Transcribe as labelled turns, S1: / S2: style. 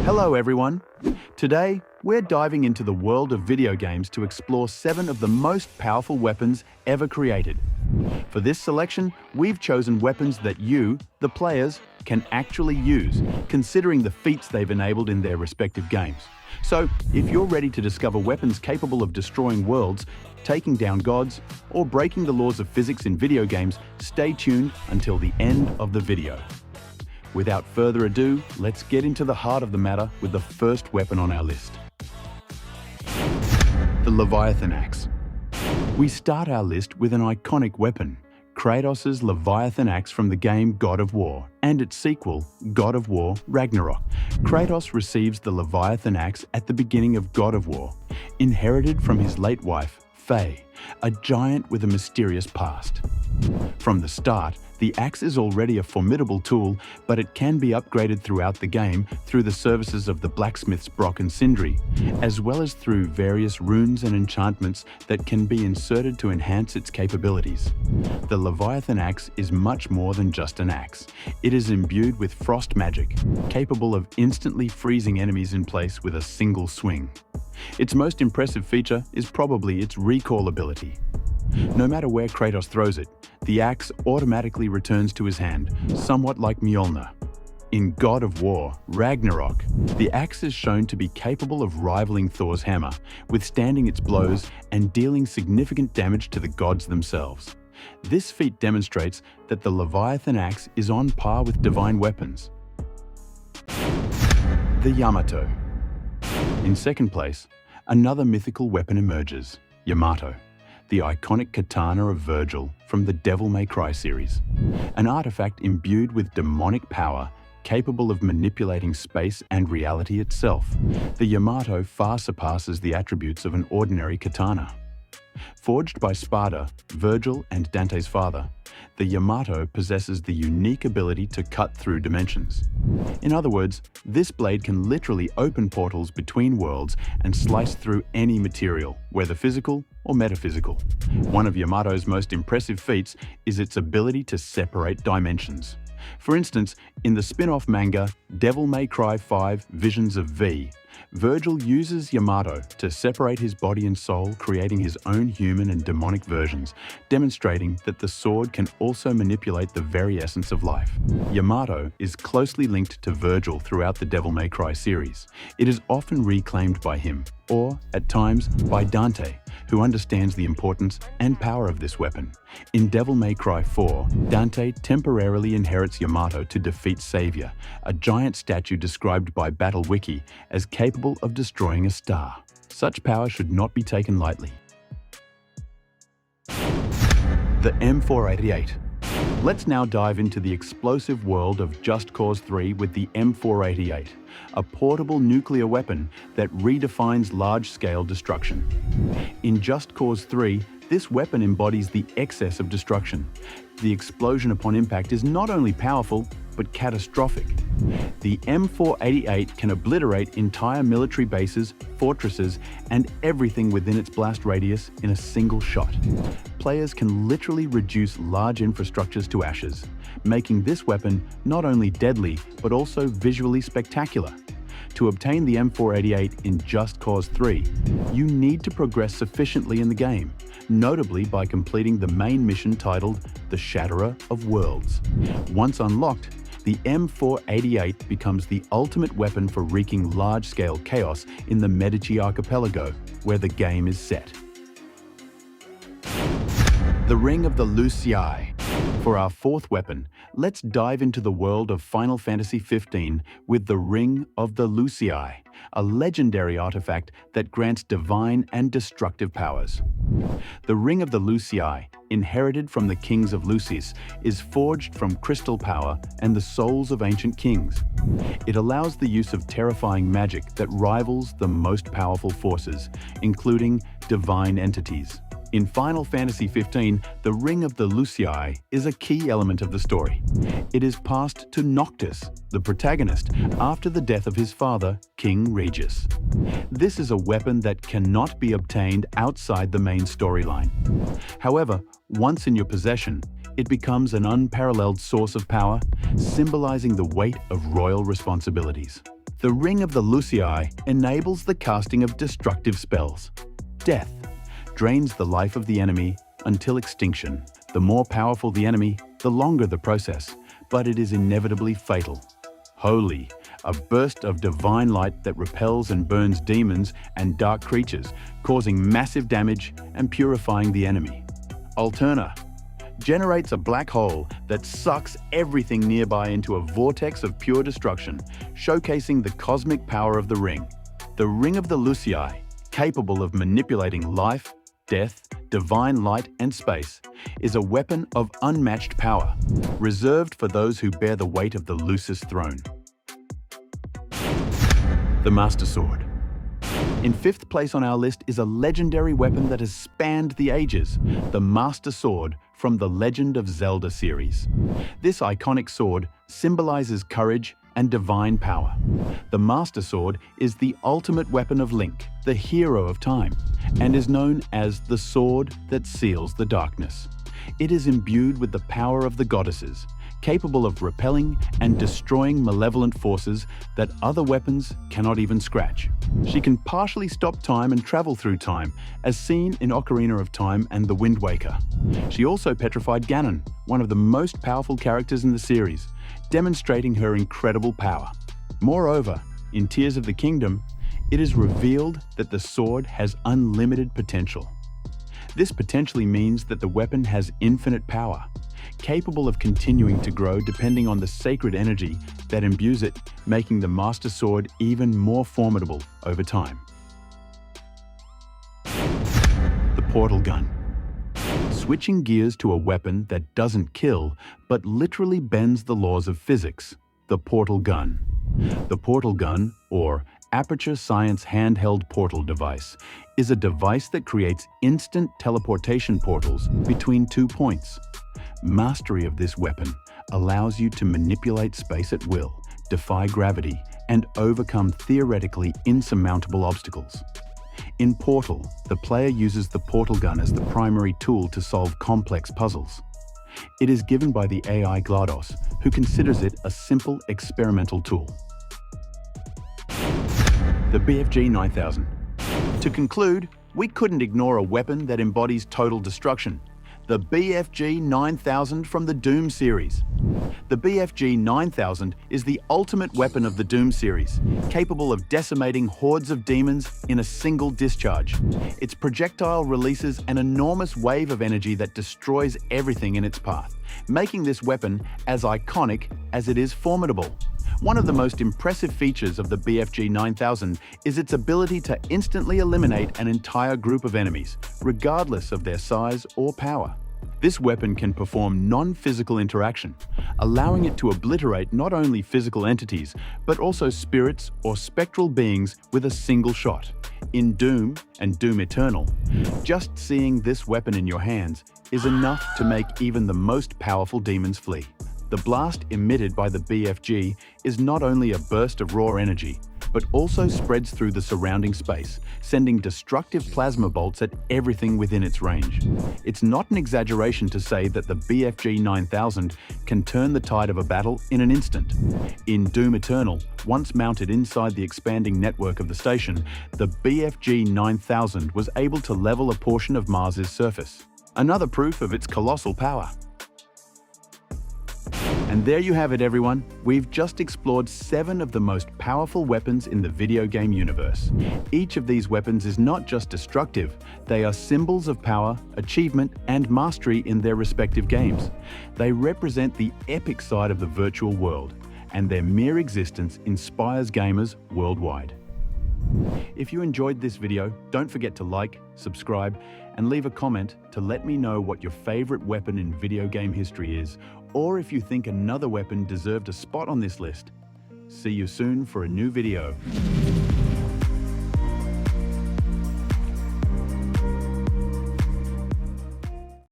S1: Hello everyone! Today, we're diving into the world of video games to explore 7 of the most powerful weapons ever created. For this selection, we've chosen weapons that you, the players, can actually use, considering the feats they've enabled in their respective games. So, if you're ready to discover weapons capable of destroying worlds, taking down gods, or breaking the laws of physics in video games, stay tuned until the end of the video. Without further ado, let's get into the heart of the matter with the first weapon on our list. The Leviathan Axe. We start our list with an iconic weapon, Kratos' Leviathan Axe from the game God of War, and its sequel, God of War Ragnarok. Kratos receives the Leviathan Axe at the beginning of God of War, inherited from his late wife, Faye, a giant with a mysterious past. From the start, the axe is already a formidable tool, but it can be upgraded throughout the game through the services of the blacksmiths Brock and Sindri, as well as through various runes and enchantments that can be inserted to enhance its capabilities. The Leviathan Axe is much more than just an axe. It is imbued with frost magic, capable of instantly freezing enemies in place with a single swing. Its most impressive feature is probably its recall ability. No matter where Kratos throws it, the axe automatically returns to his hand, somewhat like Mjolnir. In God of War Ragnarok, the axe is shown to be capable of rivaling Thor's hammer, withstanding its blows and dealing significant damage to the gods themselves. This feat demonstrates that the Leviathan Axe is on par with divine weapons. The Yamato. In second place, another mythical weapon emerges, Yamato, the iconic katana of Virgil from the Devil May Cry series. An artifact imbued with demonic power, capable of manipulating space and reality itself. The Yamato far surpasses the attributes of an ordinary katana. Forged by Sparta, Virgil and Dante's father, the Yamato possesses the unique ability to cut through dimensions. In other words, this blade can literally open portals between worlds and slice through any material, whether physical or metaphysical. One of Yamato's most impressive feats is its ability to separate dimensions. For instance, in the spin-off manga Devil May Cry 5 Visions of V, Virgil uses Yamato to separate his body and soul, creating his own human and demonic versions, demonstrating that the sword can also manipulate the very essence of life. Yamato is closely linked to Virgil throughout the Devil May Cry series. It is often reclaimed by him, or, at times, by Dante, who understands the importance and power of this weapon. In Devil May Cry 4, Dante temporarily inherits Yamato to defeat Savior, a giant statue described by BattleWiki as capable of destroying a star. Such power should not be taken lightly. The M488. Let's now dive into the explosive world of Just Cause 3 with the M488, a portable nuclear weapon that redefines large-scale destruction. In Just Cause 3, this weapon embodies the excess of destruction. The explosion upon impact is not only powerful, but catastrophic. The M488 can obliterate entire military bases, fortresses, and everything within its blast radius in a single shot. Players can literally reduce large infrastructures to ashes, making this weapon not only deadly, but also visually spectacular. To obtain the M488 in Just Cause 3, you need to progress sufficiently in the game, notably by completing the main mission titled The Shatterer of Worlds. Once unlocked, the M488 becomes the ultimate weapon for wreaking large-scale chaos in the Medici archipelago, where the game is set. The Ring of the Lucii. For our fourth weapon, let's dive into the world of Final Fantasy XV with the Ring of the Lucii, a legendary artifact that grants divine and destructive powers. The Ring of the Lucii, inherited from the kings of Lucis, is forged from crystal power and the souls of ancient kings. It allows the use of terrifying magic that rivals the most powerful forces, including divine entities. In Final Fantasy XV, the Ring of the Lucii is a key element of the story. It is passed to Noctis, the protagonist, after the death of his father, King Regis. This is a weapon that cannot be obtained outside the main storyline. However, once in your possession, it becomes an unparalleled source of power, symbolizing the weight of royal responsibilities. The Ring of the Lucii enables the casting of destructive spells. Death drains the life of the enemy until extinction. The more powerful the enemy, the longer the process, but it is inevitably fatal. Holy, a burst of divine light that repels and burns demons and dark creatures, causing massive damage and purifying the enemy. Alterna generates a black hole that sucks everything nearby into a vortex of pure destruction, showcasing the cosmic power of the ring. The Ring of the Lucii, capable of manipulating life, death, divine light, and space, is a weapon of unmatched power, reserved for those who bear the weight of the Lucis throne. The Master Sword. In fifth place on our list is a legendary weapon that has spanned the ages, the Master Sword from the Legend of Zelda series. This iconic sword symbolizes courage and divine power. The Master Sword is the ultimate weapon of Link, the hero of time, and is known as the sword that seals the darkness. It is imbued with the power of the goddesses, capable of repelling and destroying malevolent forces that other weapons cannot even scratch. She can partially stop time and travel through time, as seen in Ocarina of Time and The Wind Waker. She also petrified Ganon, one of the most powerful characters in the series, demonstrating her incredible power. Moreover, in Tears of the Kingdom, it is revealed that the sword has unlimited potential. This potentially means that the weapon has infinite power, capable of continuing to grow depending on the sacred energy that imbues it, making the Master Sword even more formidable over time. The Portal Gun. Switching gears to a weapon that doesn't kill, but literally bends the laws of physics, the Portal Gun. The Portal Gun, or Aperture Science Handheld Portal Device, is a device that creates instant teleportation portals between 2 points. Mastery of this weapon allows you to manipulate space at will, defy gravity, and overcome theoretically insurmountable obstacles. In Portal, the player uses the Portal Gun as the primary tool to solve complex puzzles. It is given by the AI GLaDOS, who considers it a simple experimental tool. The BFG 9000. To conclude, we couldn't ignore a weapon that embodies total destruction. The BFG 9000 from the Doom series. The BFG 9000 is the ultimate weapon of the Doom series, capable of decimating hordes of demons in a single discharge. Its projectile releases an enormous wave of energy that destroys everything in its path, making this weapon as iconic as it is formidable. One of the most impressive features of the BFG 9000 is its ability to instantly eliminate an entire group of enemies, regardless of their size or power. This weapon can perform non-physical interaction, allowing it to obliterate not only physical entities, but also spirits or spectral beings with a single shot. In Doom and Doom Eternal, just seeing this weapon in your hands is enough to make even the most powerful demons flee. The blast emitted by the BFG is not only a burst of raw energy, but also spreads through the surrounding space, sending destructive plasma bolts at everything within its range. It's not an exaggeration to say that the BFG 9000 can turn the tide of a battle in an instant. In Doom Eternal, once mounted inside the expanding network of the station, the BFG 9000 was able to level a portion of Mars's surface. Another proof of its colossal power. And there you have it, everyone. We've just explored 7 of the most powerful weapons in the video game universe. Each of these weapons is not just destructive, they are symbols of power, achievement, and mastery in their respective games. They represent the epic side of the virtual world, and their mere existence inspires gamers worldwide. If you enjoyed this video, don't forget to like, subscribe, and leave a comment to let me know what your favorite weapon in video game history is, or if you think another weapon deserved a spot on this list. See you soon for a new video.